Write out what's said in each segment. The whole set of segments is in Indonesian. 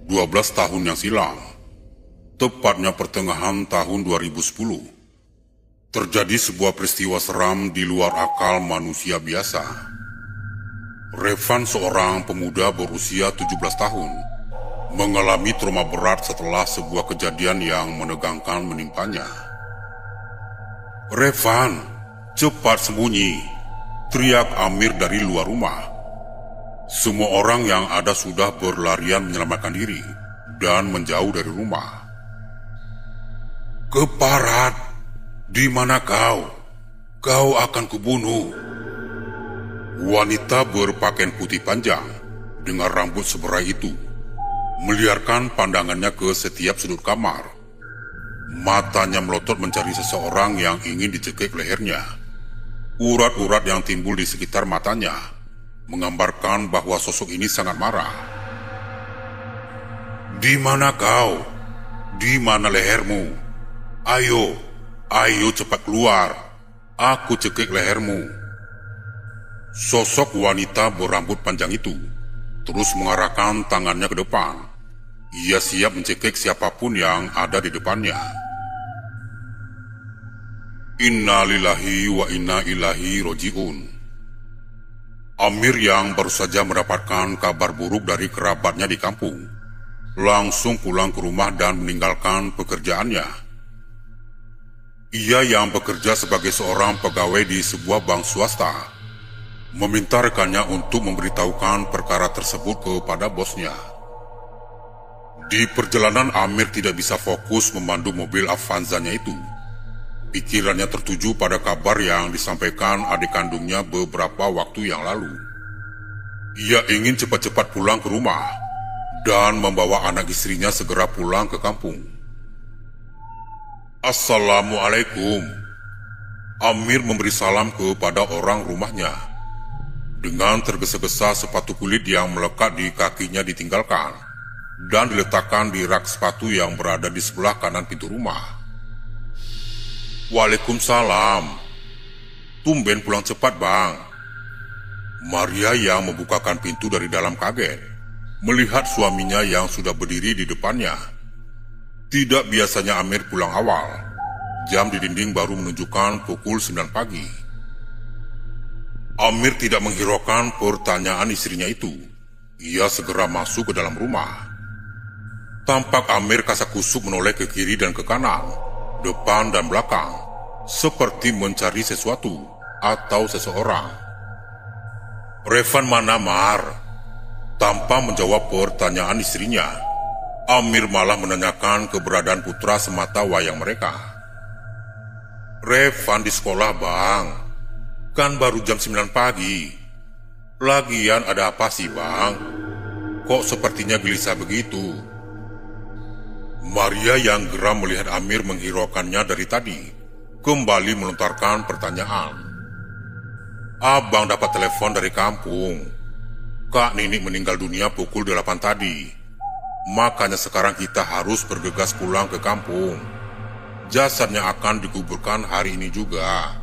12 tahun yang silam, tepatnya pertengahan tahun 2010, terjadi sebuah peristiwa seram di luar akal manusia biasa. Revan, seorang pemuda berusia 17 tahun, mengalami trauma berat setelah sebuah kejadian yang menegangkan menimpanya. "Revan, cepat sembunyi!" teriak Amir dari luar rumah. Semua orang yang ada sudah berlarian menyelamatkan diri dan menjauh dari rumah. "Keparat, di mana kau? Kau akan kubunuh." Wanita berpakaian putih panjang dengan rambut seberai itu meliarkan pandangannya ke setiap sudut kamar. Matanya melotot mencari seseorang yang ingin dicekik lehernya. Urat-urat yang timbul di sekitar matanya menggambarkan bahwa sosok ini sangat marah. "Di mana kau? Di mana lehermu? Ayo, ayo cepat keluar. Aku cekik lehermu." Sosok wanita berambut panjang itu terus mengarahkan tangannya ke depan. Ia siap mencekik siapapun yang ada di depannya. Inna lillahi wa inna ilaihi roji'un. Amir yang baru saja mendapatkan kabar buruk dari kerabatnya di kampung langsung pulang ke rumah dan meninggalkan pekerjaannya. Ia yang bekerja sebagai seorang pegawai di sebuah bank swasta meminta rekannya untuk memberitahukan perkara tersebut kepada bosnya. Di perjalanan, Amir tidak bisa fokus memandu mobil Avanzanya itu. Pikirannya tertuju pada kabar yang disampaikan adik kandungnya beberapa waktu yang lalu. Ia ingin cepat-cepat pulang ke rumah dan membawa anak istrinya segera pulang ke kampung. "Assalamualaikum." Amir memberi salam kepada orang rumahnya. Dengan tergesa-gesa, sepatu kulit yang melekat di kakinya ditinggalkan dan diletakkan di rak sepatu yang berada di sebelah kanan pintu rumah. "Waalaikumsalam. Tumben pulang cepat, Bang." Maria yang membukakan pintu dari dalam kaget melihat suaminya yang sudah berdiri di depannya. Tidak biasanya Amir pulang awal. Jam di dinding baru menunjukkan pukul 9 pagi. Amir tidak menghiraukan pertanyaan istrinya itu. Ia segera masuk ke dalam rumah. Tampak Amir kasak-kusuk menoleh ke kiri dan ke kanan, depan dan belakang, seperti mencari sesuatu atau seseorang. "Revan mana, Mar?" Tanpa menjawab pertanyaan istrinya, Amir malah menanyakan keberadaan putra semata wayang mereka. "Revan di sekolah, Bang. Kan baru jam 9 pagi. Lagian ada apa sih, Bang? Kok sepertinya gelisah begitu?" Maria yang geram melihat Amir menghiraukannya dari tadi kembali melontarkan pertanyaan. "Abang dapat telepon dari kampung. Kak Ninik meninggal dunia pukul 8 tadi. Makanya sekarang kita harus bergegas pulang ke kampung. Jasadnya akan dikuburkan hari ini juga."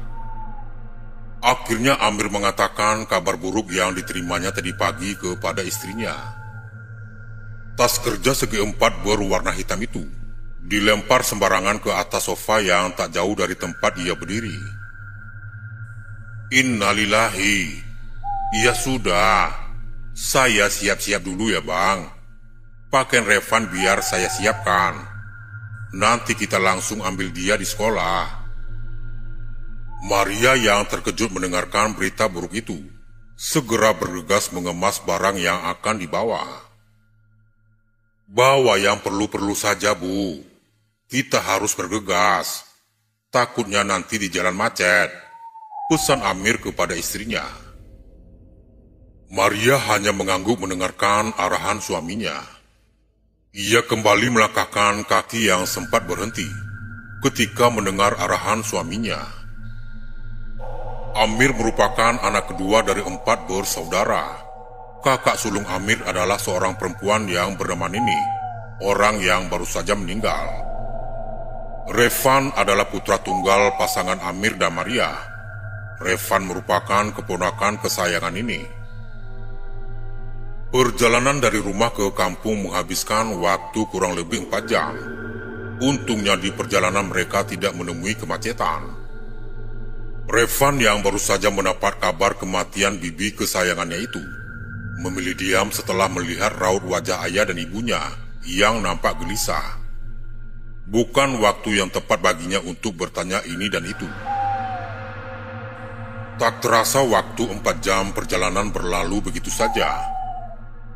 Akhirnya Amir mengatakan kabar buruk yang diterimanya tadi pagi kepada istrinya. Tas kerja segi empat berwarna hitam itu dilempar sembarangan ke atas sofa yang tak jauh dari tempat ia berdiri. "Innalillahi. Ya sudah, saya siap-siap dulu ya, Bang. Pakaian Revan biar saya siapkan. Nanti kita langsung ambil dia di sekolah." Maria yang terkejut mendengarkan berita buruk itu segera bergegas mengemas barang yang akan dibawa. "Bawa yang perlu-perlu saja, Bu. Kita harus bergegas. Takutnya nanti di jalan macet," pesan Amir kepada istrinya. Maria hanya mengangguk mendengarkan arahan suaminya. Ia kembali melangkahkan kaki yang sempat berhenti ketika mendengar arahan suaminya. Amir merupakan anak kedua dari 4 bersaudara. Kakak sulung Amir adalah seorang perempuan yang bernama Nini, orang yang baru saja meninggal. Revan adalah putra tunggal pasangan Amir dan Maria. Revan merupakan keponakan kesayangan Nini. Perjalanan dari rumah ke kampung menghabiskan waktu kurang lebih 4 jam. Untungnya di perjalanan mereka tidak menemui kemacetan. Revan yang baru saja mendapat kabar kematian bibi kesayangannya itu memilih diam setelah melihat raut wajah ayah dan ibunya yang nampak gelisah. Bukan waktu yang tepat baginya untuk bertanya ini dan itu. Tak terasa waktu 4 jam perjalanan berlalu begitu saja.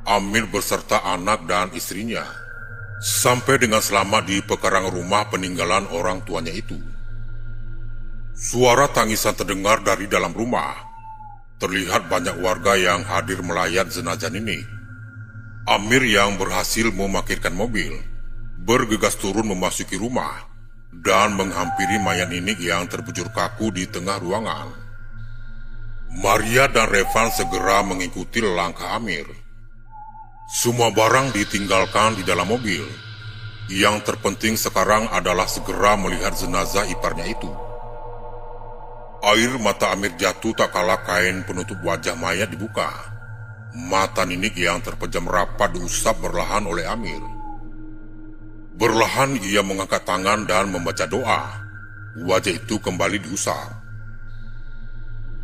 Amir beserta anak dan istrinya sampai dengan selamat di pekarangan rumah peninggalan orang tuanya itu. Suara tangisan terdengar dari dalam rumah. Terlihat banyak warga yang hadir melayat jenazah Ninik. Amir yang berhasil memarkirkan mobil bergegas turun memasuki rumah dan menghampiri mayat Ninik yang terbujur kaku di tengah ruangan. Maria dan Revan segera mengikuti langkah Amir. Semua barang ditinggalkan di dalam mobil. Yang terpenting sekarang adalah segera melihat jenazah iparnya itu. Air mata Amir jatuh tak kalah kain penutup wajah mayat dibuka. Mata Ninik yang terpejam rapat diusap berlahan oleh Amir. Berlahan ia mengangkat tangan dan membaca doa. Wajah itu kembali diusap.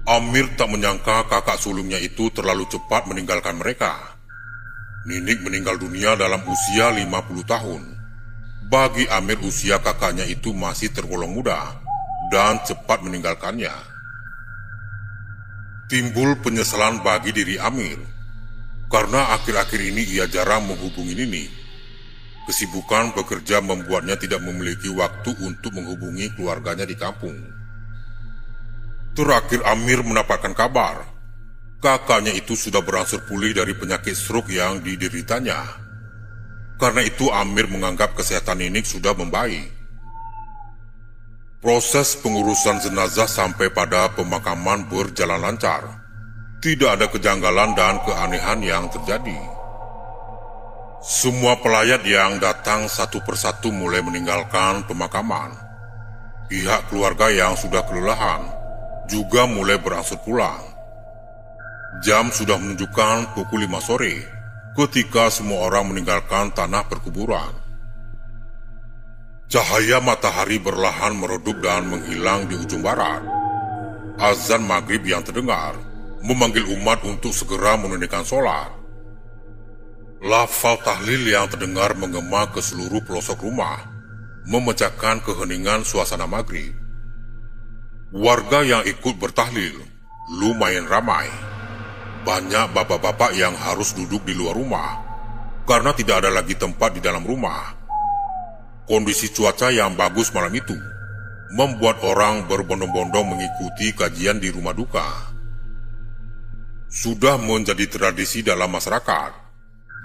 Amir tak menyangka kakak sulungnya itu terlalu cepat meninggalkan mereka. Ninik meninggal dunia dalam usia 50 tahun. Bagi Amir usia kakaknya itu masih tergolong muda dan cepat meninggalkannya. Timbul penyesalan bagi diri Amir karena akhir-akhir ini ia jarang menghubungi Ninik. Kesibukan bekerja membuatnya tidak memiliki waktu untuk menghubungi keluarganya di kampung. Terakhir Amir mendapatkan kabar kakaknya itu sudah berangsur pulih dari penyakit stroke yang dideritanya. Karena itu Amir menganggap kesehatan Ninik sudah membaik. Proses pengurusan jenazah sampai pada pemakaman berjalan lancar. Tidak ada kejanggalan dan keanehan yang terjadi. Semua pelayat yang datang satu persatu mulai meninggalkan pemakaman. Pihak keluarga yang sudah kelelahan juga mulai berangsur pulang. Jam sudah menunjukkan pukul 5 sore ketika semua orang meninggalkan tanah perkuburan. Cahaya matahari berlahan meredup dan menghilang di ujung barat. Azan maghrib yang terdengar memanggil umat untuk segera menunaikan sholat. Lafal tahlil yang terdengar menggema ke seluruh pelosok rumah, memecahkan keheningan suasana maghrib. Warga yang ikut bertahlil lumayan ramai. Banyak bapak-bapak yang harus duduk di luar rumah karena tidak ada lagi tempat di dalam rumah. Kondisi cuaca yang bagus malam itu membuat orang berbondong-bondong mengikuti kajian di rumah duka. Sudah menjadi tradisi dalam masyarakat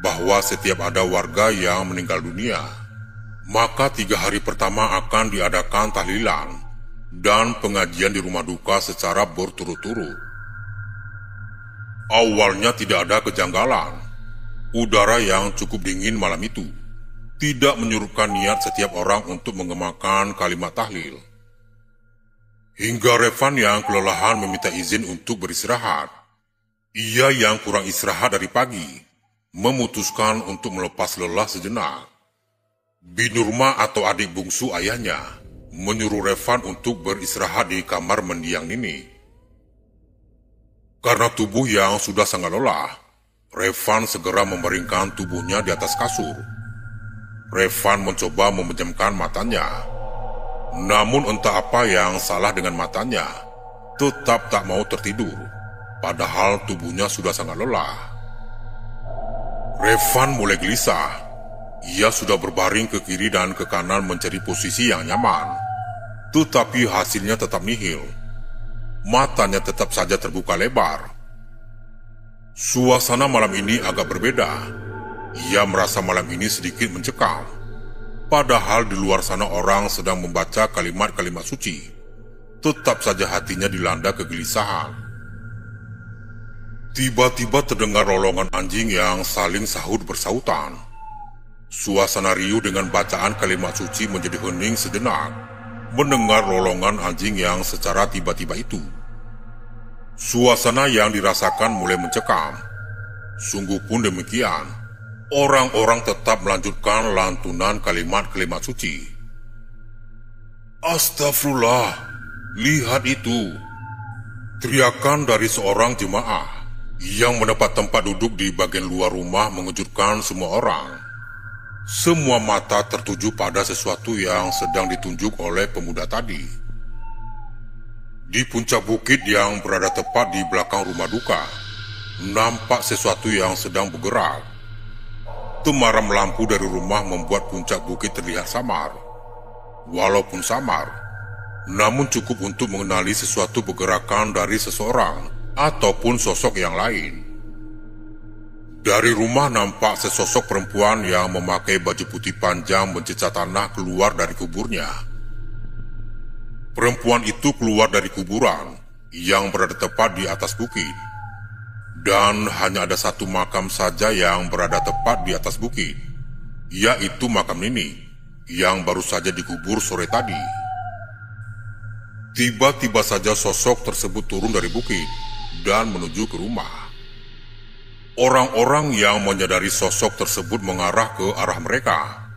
bahwa setiap ada warga yang meninggal dunia, maka 3 hari pertama akan diadakan tahlilan dan pengajian di rumah duka secara berturut-turut. Awalnya tidak ada kejanggalan. Udara yang cukup dingin malam itu tidak menyurutkan niat setiap orang untuk mengemakan kalimat tahlil. Hingga Revan yang kelelahan meminta izin untuk beristirahat. Ia yang kurang istirahat dari pagi memutuskan untuk melepas lelah sejenak. Binurma atau adik bungsu ayahnya menyuruh Revan untuk beristirahat di kamar mendiang Ninik. Karena tubuh yang sudah sangat lelah, Revan segera membaringkan tubuhnya di atas kasur. Revan mencoba memejamkan matanya. Namun entah apa yang salah dengan matanya, tetap tak mau tertidur, padahal tubuhnya sudah sangat lelah. Revan mulai gelisah. Ia sudah berbaring ke kiri dan ke kanan mencari posisi yang nyaman, tetapi hasilnya tetap nihil. Matanya tetap saja terbuka lebar. Suasana malam ini agak berbeda. Ia merasa malam ini sedikit mencekam. Padahal di luar sana orang sedang membaca kalimat-kalimat suci. Tetap saja hatinya dilanda kegelisahan. Tiba-tiba terdengar rolongan anjing yang saling sahut bersautan. Suasana riuh dengan bacaan kalimat suci menjadi hening sejenak mendengar rolongan anjing yang secara tiba-tiba itu. Suasana yang dirasakan mulai mencekam. Sungguh pun demikian, orang-orang tetap melanjutkan lantunan kalimat-kalimat suci. Astagfirullah, lihat itu! Teriakan dari seorang jemaah yang mendapat tempat duduk di bagian luar rumah mengejutkan semua orang. Semua mata tertuju pada sesuatu yang sedang ditunjuk oleh pemuda tadi. Di puncak bukit yang berada tepat di belakang rumah duka, nampak sesuatu yang sedang bergerak. Temaram lampu dari rumah membuat puncak bukit terlihat samar. Walaupun samar, namun cukup untuk mengenali sesuatu pergerakan dari seseorang ataupun sosok yang lain. Dari rumah nampak sesosok perempuan yang memakai baju putih panjang mencecah tanah keluar dari kuburnya. Perempuan itu keluar dari kuburan yang berada tepat di atas bukit. Dan hanya ada satu makam saja yang berada tepat di atas bukit, yaitu makam Nini yang baru saja dikubur sore tadi. Tiba-tiba saja sosok tersebut turun dari bukit dan menuju ke rumah. Orang-orang yang menyadari sosok tersebut mengarah ke arah mereka,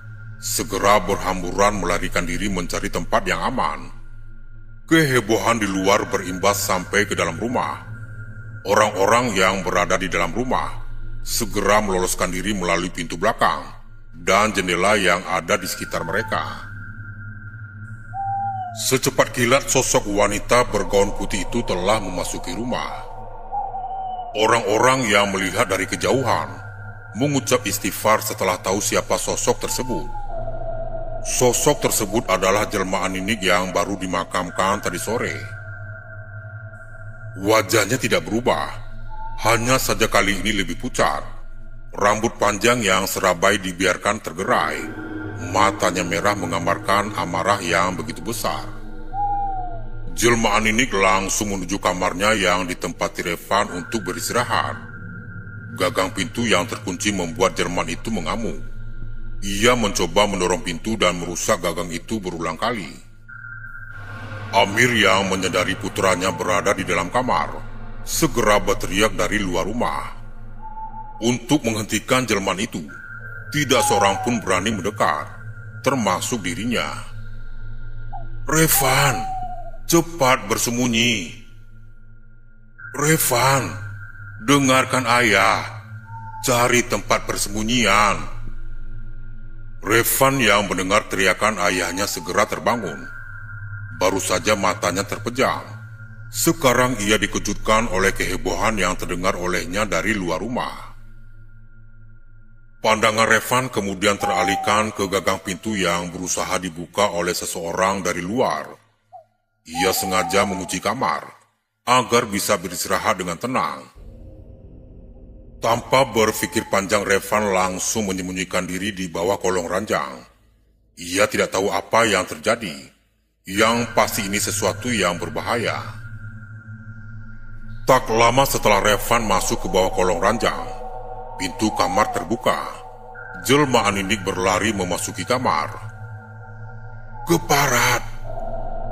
segera berhamburan melarikan diri mencari tempat yang aman. Kehebohan di luar berimbas sampai ke dalam rumah. Orang-orang yang berada di dalam rumah segera meloloskan diri melalui pintu belakang dan jendela yang ada di sekitar mereka. Secepat kilat sosok wanita bergaun putih itu telah memasuki rumah. Orang-orang yang melihat dari kejauhan mengucap istighfar setelah tahu siapa sosok tersebut. Sosok tersebut adalah jelmaan Ninik yang baru dimakamkan tadi sore. Wajahnya tidak berubah, hanya saja kali ini lebih pucat. Rambut panjang yang serabai dibiarkan tergerai. Matanya merah menggambarkan amarah yang begitu besar. Jelmaan Ninik langsung menuju kamarnya yang ditempati Revan untuk beristirahat. Gagang pintu yang terkunci membuat jelmaan itu mengamuk. Ia mencoba mendorong pintu dan merusak gagang itu berulang kali. Amir yang menyadari putranya berada di dalam kamar segera berteriak dari luar rumah. Untuk menghentikan jelmaan itu, tidak seorang pun berani mendekat, termasuk dirinya. Revan, cepat bersembunyi. Revan, dengarkan ayah, cari tempat persembunyian. Revan yang mendengar teriakan ayahnya segera terbangun. Baru saja matanya terpejam. Sekarang ia dikejutkan oleh kehebohan yang terdengar olehnya dari luar rumah. Pandangan Revan kemudian teralihkan ke gagang pintu yang berusaha dibuka oleh seseorang dari luar. Ia sengaja mengunci kamar agar bisa beristirahat dengan tenang. Tanpa berpikir panjang, Revan langsung menyembunyikan diri di bawah kolong ranjang. Ia tidak tahu apa yang terjadi. Yang pasti ini sesuatu yang berbahaya. Tak lama setelah Revan masuk ke bawah kolong ranjang, pintu kamar terbuka. Jelmaan Ninik berlari memasuki kamar. Keparat,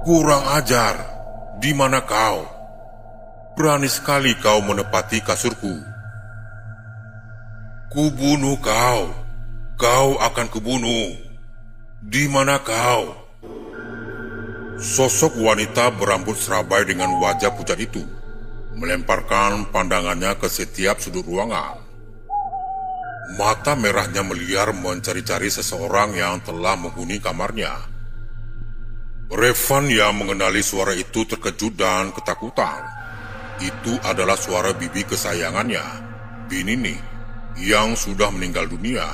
kurang ajar, di mana kau? Berani sekali kau menepati kasurku. Kubunuh kau, kau akan kubunuh. Di mana kau? Sosok wanita berambut serabai dengan wajah pucat itu melemparkan pandangannya ke setiap sudut ruangan. Mata merahnya meliar mencari-cari seseorang yang telah menghuni kamarnya. Revan yang mengenali suara itu terkejut dan ketakutan. Itu adalah suara bibi kesayangannya, Binini, yang sudah meninggal dunia.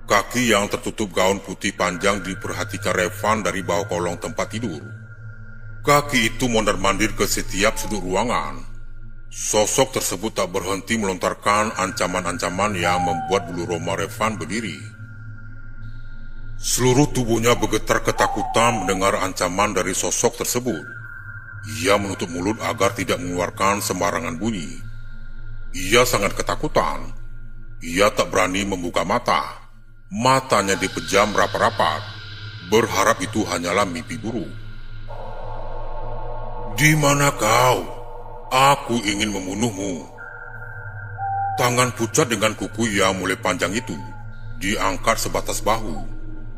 Kaki yang tertutup gaun putih panjang diperhatikan Revan dari bawah kolong tempat tidur. Kaki itu mondar-mandir ke setiap sudut ruangan. Sosok tersebut tak berhenti melontarkan ancaman-ancaman yang membuat bulu roma Revan berdiri. Seluruh tubuhnya bergetar ketakutan mendengar ancaman dari sosok tersebut. Ia menutup mulut agar tidak mengeluarkan sembarangan bunyi. Ia sangat ketakutan. Ia tak berani membuka mata. Matanya dipejam rapat-rapat, berharap itu hanyalah mimpi buruk. Di mana kau? Aku ingin membunuhmu. Tangan pucat dengan kuku yang mulai panjang itu diangkat sebatas bahu,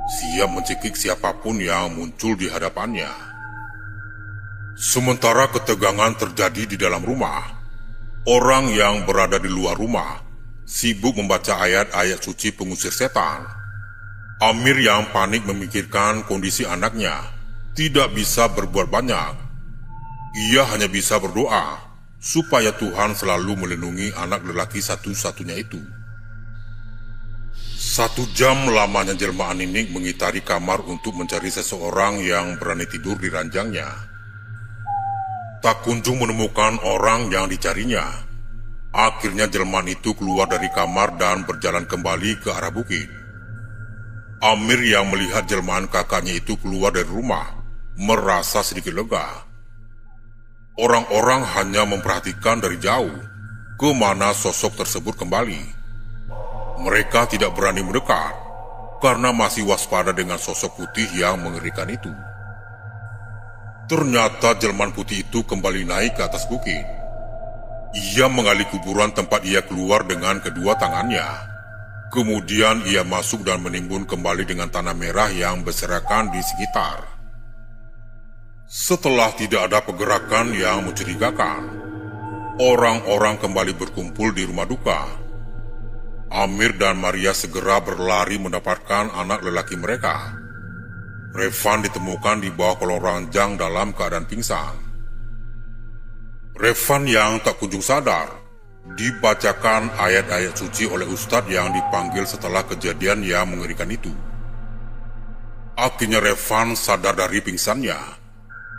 siap mencekik siapapun yang muncul di hadapannya. Sementara ketegangan terjadi di dalam rumah, orang yang berada di luar rumah sibuk membaca ayat-ayat suci pengusir setan. Amir yang panik memikirkan kondisi anaknya tidak bisa berbuat banyak. Ia hanya bisa berdoa supaya Tuhan selalu melindungi anak lelaki satu-satunya itu. 1 jam lamanya jelmaan Ninik mengitari kamar untuk mencari seseorang yang berani tidur di ranjangnya. Tak kunjung menemukan orang yang dicarinya. Akhirnya jelmaan itu keluar dari kamar dan berjalan kembali ke arah bukit. Amir yang melihat jelmaan kakaknya itu keluar dari rumah merasa sedikit lega. Orang-orang hanya memperhatikan dari jauh kemana sosok tersebut kembali. Mereka tidak berani mendekat karena masih waspada dengan sosok putih yang mengerikan itu. Ternyata jelmaan putih itu kembali naik ke atas bukit. Ia menggali kuburan tempat ia keluar dengan kedua tangannya. Kemudian ia masuk dan menimbun kembali dengan tanah merah yang berserakan di sekitar. Setelah tidak ada pergerakan yang mencurigakan, orang-orang kembali berkumpul di rumah duka. Amir dan Maria segera berlari mendapatkan anak lelaki mereka. Revan ditemukan di bawah kolong ranjang dalam keadaan pingsan. Revan yang tak kunjung sadar dibacakan ayat-ayat suci oleh ustadz yang dipanggil setelah kejadian yang mengerikan itu. Akhirnya Revan sadar dari pingsannya.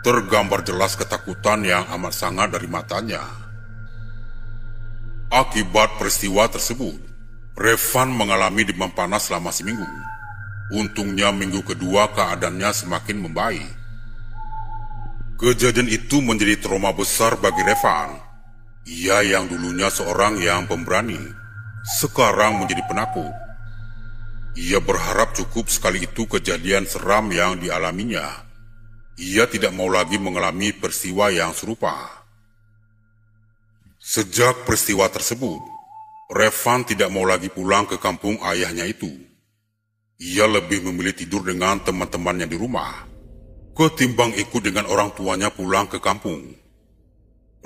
Tergambar jelas ketakutan yang amat sangat dari matanya. Akibat peristiwa tersebut, Revan mengalami demam panas selama seminggu. Untungnya minggu kedua keadaannya semakin membaik. Kejadian itu menjadi trauma besar bagi Revan. Ia yang dulunya seorang yang pemberani, sekarang menjadi penakut. Ia berharap cukup sekali itu kejadian seram yang dialaminya. Ia tidak mau lagi mengalami peristiwa yang serupa. Sejak peristiwa tersebut, Revan tidak mau lagi pulang ke kampung ayahnya itu. Ia lebih memilih tidur dengan teman-temannya di rumah, ketimbang ikut dengan orang tuanya pulang ke kampung.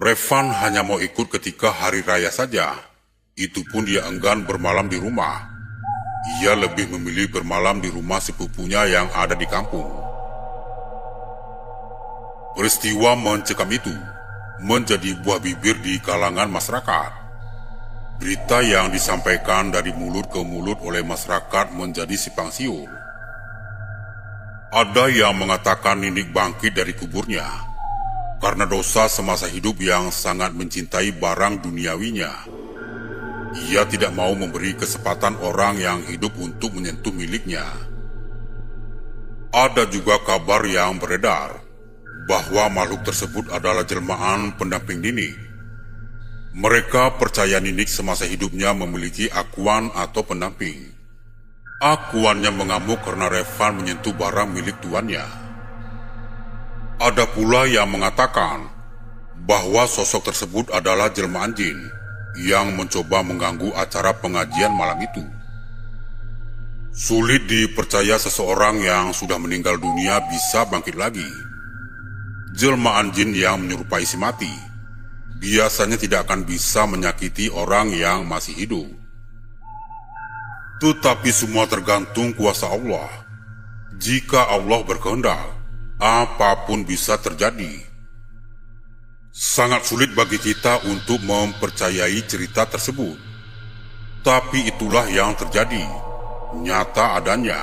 Revan hanya mau ikut ketika hari raya saja. Itu pun dia enggan bermalam di rumah. Ia lebih memilih bermalam di rumah sepupunya yang ada di kampung. Peristiwa mencekam itu menjadi buah bibir di kalangan masyarakat. Berita yang disampaikan dari mulut ke mulut oleh masyarakat menjadi simpang siur. Ada yang mengatakan Ninik bangkit dari kuburnya karena dosa semasa hidup yang sangat mencintai barang duniawinya. Ia tidak mau memberi kesempatan orang yang hidup untuk menyentuh miliknya. Ada juga kabar yang beredar bahwa makhluk tersebut adalah jelmaan pendamping Ninik. Mereka percaya Ninik semasa hidupnya memiliki akuan atau pendamping. Akuannya mengamuk karena Revan menyentuh barang milik tuannya. Ada pula yang mengatakan bahwa sosok tersebut adalah jelmaan jin yang mencoba mengganggu acara pengajian malam itu. Sulit dipercaya seseorang yang sudah meninggal dunia bisa bangkit lagi. Jelmaan jin yang menyerupai si mati biasanya tidak akan bisa menyakiti orang yang masih hidup. Tetapi semua tergantung kuasa Allah. Jika Allah berkehendak, apapun bisa terjadi. Sangat sulit bagi kita untuk mempercayai cerita tersebut. Tapi itulah yang terjadi, nyata adanya.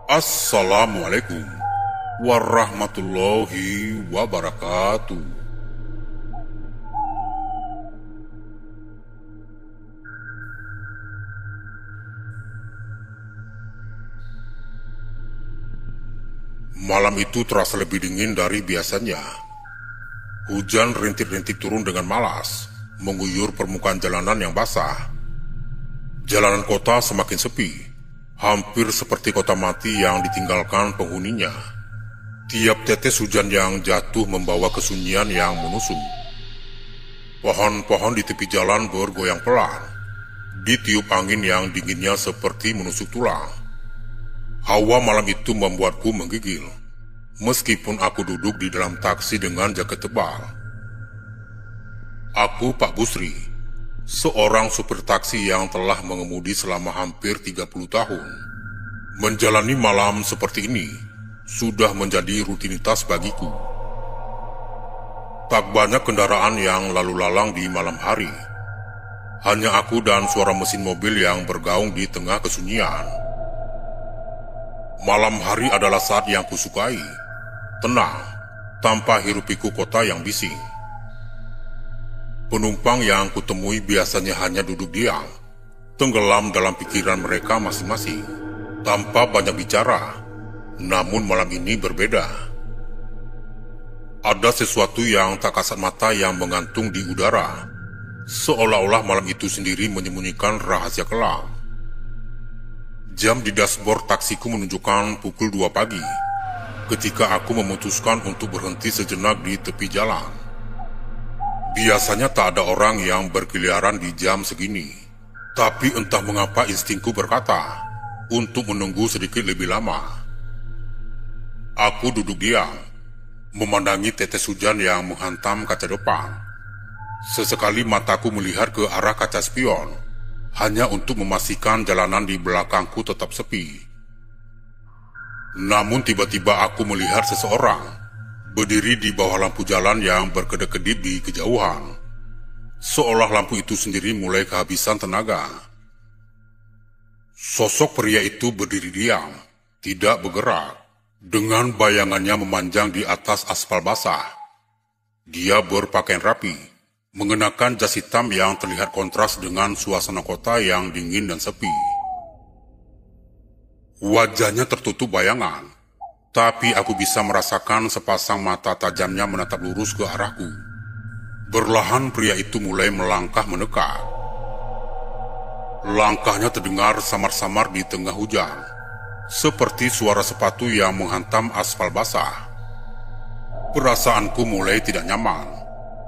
Assalamualaikum warahmatullahi wabarakatuh. Malam itu terasa lebih dingin dari biasanya. Hujan rintik-rintik turun dengan malas, mengguyur permukaan jalanan yang basah. Jalanan kota semakin sepi, hampir seperti kota mati yang ditinggalkan penghuninya. Tiap tetes hujan yang jatuh membawa kesunyian yang menusuk. Pohon-pohon di tepi jalan bergoyang pelan, ditiup angin yang dinginnya seperti menusuk tulang. Hawa malam itu membuatku menggigil, meskipun aku duduk di dalam taksi dengan jaket tebal. Aku Pak Busri, seorang supir taksi yang telah mengemudi selama hampir 30 tahun. Menjalani malam seperti ini sudah menjadi rutinitas bagiku. Tak banyak kendaraan yang lalu lalang di malam hari. Hanya aku dan suara mesin mobil yang bergaung di tengah kesunyian. Malam hari adalah saat yang kusukai, tenang, tanpa hiruk-pikuk kota yang bising. Penumpang yang kutemui biasanya hanya duduk diam, tenggelam dalam pikiran mereka masing-masing, tanpa banyak bicara. Namun malam ini berbeda. Ada sesuatu yang tak kasat mata yang menggantung di udara, seolah-olah malam itu sendiri menyembunyikan rahasia kelam. Jam di dashboard taksiku menunjukkan pukul 2 pagi, ketika aku memutuskan untuk berhenti sejenak di tepi jalan. Biasanya tak ada orang yang berkeliaran di jam segini, tapi entah mengapa instingku berkata untuk menunggu sedikit lebih lama. Aku duduk diam, memandangi tetes hujan yang menghantam kaca depan. Sesekali mataku melihat ke arah kaca spion, hanya untuk memastikan jalanan di belakangku tetap sepi. Namun tiba-tiba aku melihat seseorang berdiri di bawah lampu jalan yang berkedip-kedip di kejauhan, seolah lampu itu sendiri mulai kehabisan tenaga. Sosok pria itu berdiri diam, tidak bergerak, dengan bayangannya memanjang di atas aspal basah. Dia berpakaian rapi, mengenakan jas hitam yang terlihat kontras dengan suasana kota yang dingin dan sepi. Wajahnya tertutup bayangan, tapi aku bisa merasakan sepasang mata tajamnya menatap lurus ke arahku. Perlahan pria itu mulai melangkah mendekat. Langkahnya terdengar samar-samar di tengah hujan, seperti suara sepatu yang menghantam aspal basah. Perasaanku mulai tidak nyaman,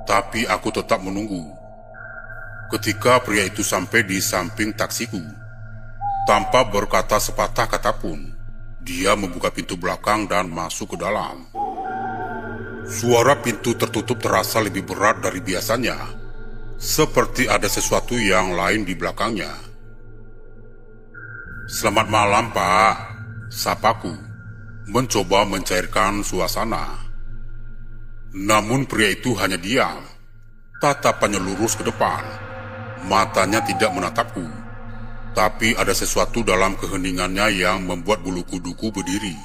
tapi aku tetap menunggu. Ketika pria itu sampai di samping taksiku, tanpa berkata sepatah kata pun, dia membuka pintu belakang dan masuk ke dalam. Suara pintu tertutup terasa lebih berat dari biasanya, seperti ada sesuatu yang lain di belakangnya. "Selamat malam, Pak," sapaku, mencoba mencairkan suasana. Namun pria itu hanya diam, tatapannya lurus ke depan, matanya tidak menatapku. Tapi ada sesuatu dalam keheningannya yang membuat bulu kuduku berdiri.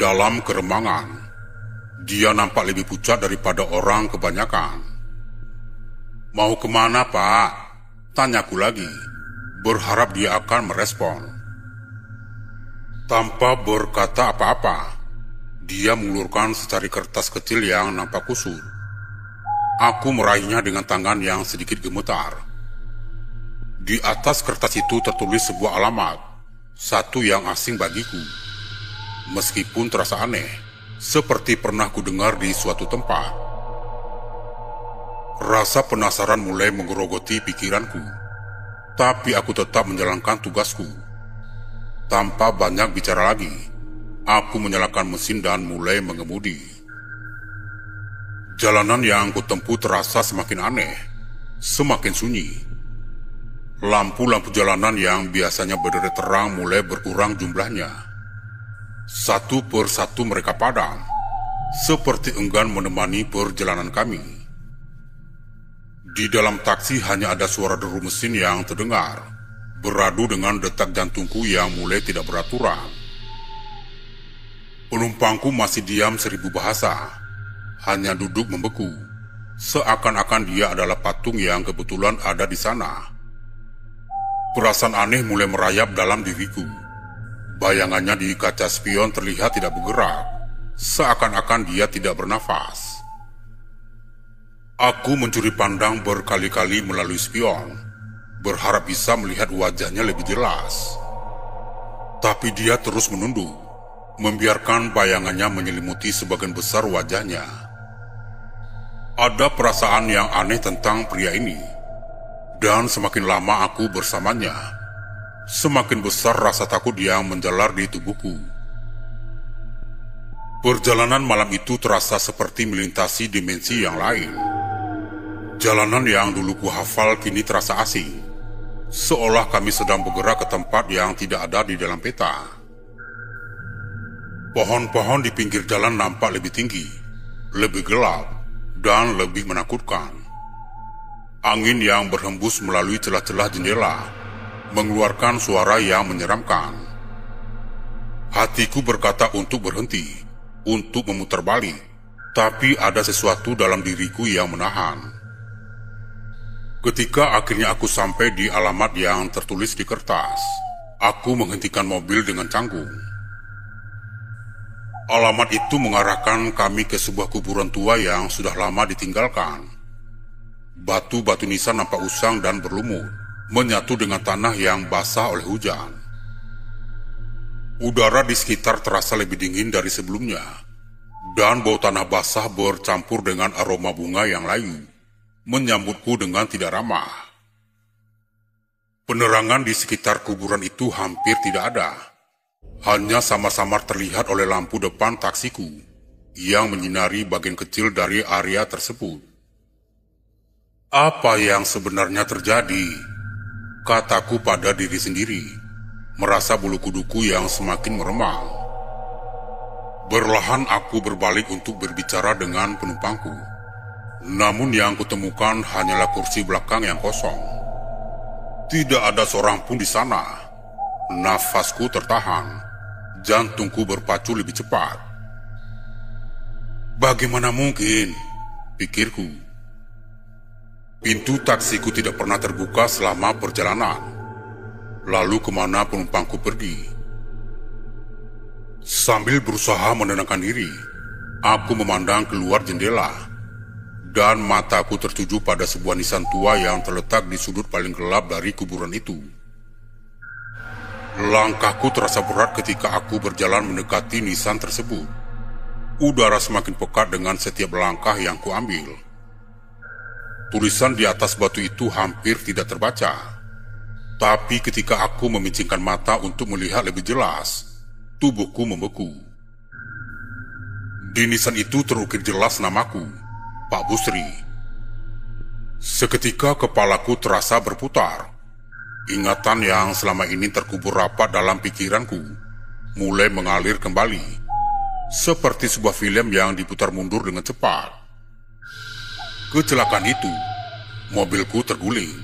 Dalam keremangan, dia nampak lebih pucat daripada orang kebanyakan. "Mau kemana, Pak?" tanyaku lagi, berharap dia akan merespon. Tanpa berkata apa-apa, dia mengulurkan secari kertas kecil yang nampak kusut. Aku meraihnya dengan tangan yang sedikit gemetar. Di atas kertas itu tertulis sebuah alamat, satu yang asing bagiku. Meskipun terasa aneh, seperti pernah kudengar di suatu tempat. Rasa penasaran mulai menggerogoti pikiranku, tapi aku tetap menjalankan tugasku. Tanpa banyak bicara lagi, aku menyalakan mesin dan mulai mengemudi. Jalanan yang kutempuh terasa semakin aneh, semakin sunyi. Lampu-lampu jalanan yang biasanya berderet terang mulai berkurang jumlahnya. Satu persatu mereka padam, seperti enggan menemani perjalanan kami. Di dalam taksi hanya ada suara deru mesin yang terdengar, beradu dengan detak jantungku yang mulai tidak beraturan. Penumpangku masih diam 1000 bahasa, hanya duduk membeku, seakan-akan dia adalah patung yang kebetulan ada di sana. Perasaan aneh mulai merayap dalam diriku. Bayangannya di kaca spion terlihat tidak bergerak, seakan-akan dia tidak bernafas. Aku mencuri pandang berkali-kali melalui spion, berharap bisa melihat wajahnya lebih jelas. Tapi dia terus menunduk, membiarkan bayangannya menyelimuti sebagian besar wajahnya. Ada perasaan yang aneh tentang pria ini, dan semakin lama aku bersamanya, semakin besar rasa takut yang menjalar di tubuhku. Perjalanan malam itu terasa seperti melintasi dimensi yang lain. Jalanan yang dulu ku hafal kini terasa asing, seolah kami sedang bergerak ke tempat yang tidak ada di dalam peta. Pohon-pohon di pinggir jalan nampak lebih tinggi, lebih gelap, dan lebih menakutkan. Angin yang berhembus melalui celah-celah jendela mengeluarkan suara yang menyeramkan. Hatiku berkata untuk berhenti, untuk memutar balik, tapi ada sesuatu dalam diriku yang menahan. Ketika akhirnya aku sampai di alamat yang tertulis di kertas, aku menghentikan mobil dengan canggung. Alamat itu mengarahkan kami ke sebuah kuburan tua yang sudah lama ditinggalkan. Batu-batu nisan nampak usang dan berlumut, menyatu dengan tanah yang basah oleh hujan. Udara di sekitar terasa lebih dingin dari sebelumnya, dan bau tanah basah bercampur dengan aroma bunga yang layu menyambutku dengan tidak ramah. Penerangan di sekitar kuburan itu hampir tidak ada. Hanya samar-samar terlihat oleh lampu depan taksiku yang menyinari bagian kecil dari area tersebut. Apa yang sebenarnya terjadi? Kataku pada diri sendiri, merasa bulu kuduku yang semakin meremang. Perlahan aku berbalik untuk berbicara dengan penumpangku. Namun yang kutemukan hanyalah kursi belakang yang kosong. Tidak ada seorang pun di sana. Nafasku tertahan, jantungku berpacu lebih cepat. Bagaimana mungkin? Pikirku. Pintu taksiku tidak pernah terbuka selama perjalanan. Lalu kemana penumpangku pergi? Sambil berusaha menenangkan diri, aku memandang keluar jendela, dan mataku tertuju pada sebuah nisan tua yang terletak di sudut paling gelap dari kuburan itu. Langkahku terasa berat ketika aku berjalan mendekati nisan tersebut. Udara semakin pekat dengan setiap langkah yang kuambil. Tulisan di atas batu itu hampir tidak terbaca. Tapi ketika aku memicingkan mata untuk melihat lebih jelas, tubuhku membeku. Di nisan itu terukir jelas namaku, Pak Busri. Seketika kepalaku terasa berputar. Ingatan yang selama ini terkubur rapat dalam pikiranku mulai mengalir kembali, seperti sebuah film yang diputar mundur dengan cepat. Kecelakaan itu, mobilku terguling,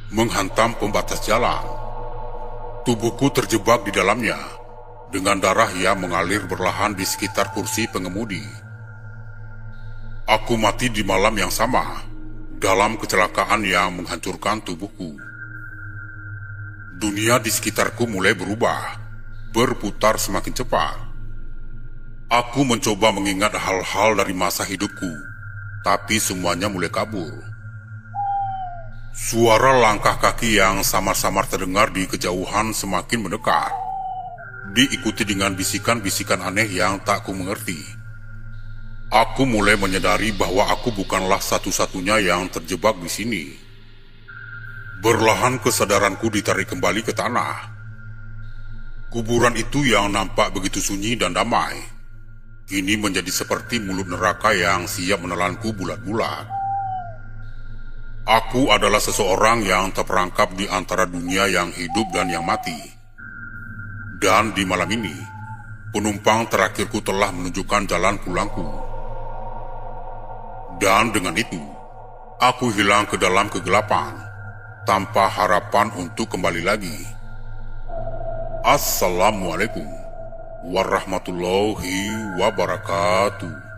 menghantam pembatas jalan. Tubuhku terjebak di dalamnya, dengan darah yang mengalir berlahan di sekitar kursi pengemudi. Aku mati di malam yang sama, dalam kecelakaan yang menghancurkan tubuhku. Dunia di sekitarku mulai berubah, berputar semakin cepat. Aku mencoba mengingat hal-hal dari masa hidupku, tapi semuanya mulai kabur. Suara langkah kaki yang samar-samar terdengar di kejauhan semakin mendekat, diikuti dengan bisikan-bisikan aneh yang tak ku mengerti. Aku mulai menyadari bahwa aku bukanlah satu-satunya yang terjebak di sini. Perlahan kesadaranku ditarik kembali ke tanah. Kuburan itu yang nampak begitu sunyi dan damai, kini menjadi seperti mulut neraka yang siap menelanku bulat-bulat. Aku adalah seseorang yang terperangkap di antara dunia yang hidup dan yang mati. Dan di malam ini, penumpang terakhirku telah menunjukkan jalan pulangku. Dan dengan itu, aku hilang ke dalam kegelapan, tanpa harapan untuk kembali lagi. Assalamualaikum warahmatullahi wabarakatuh.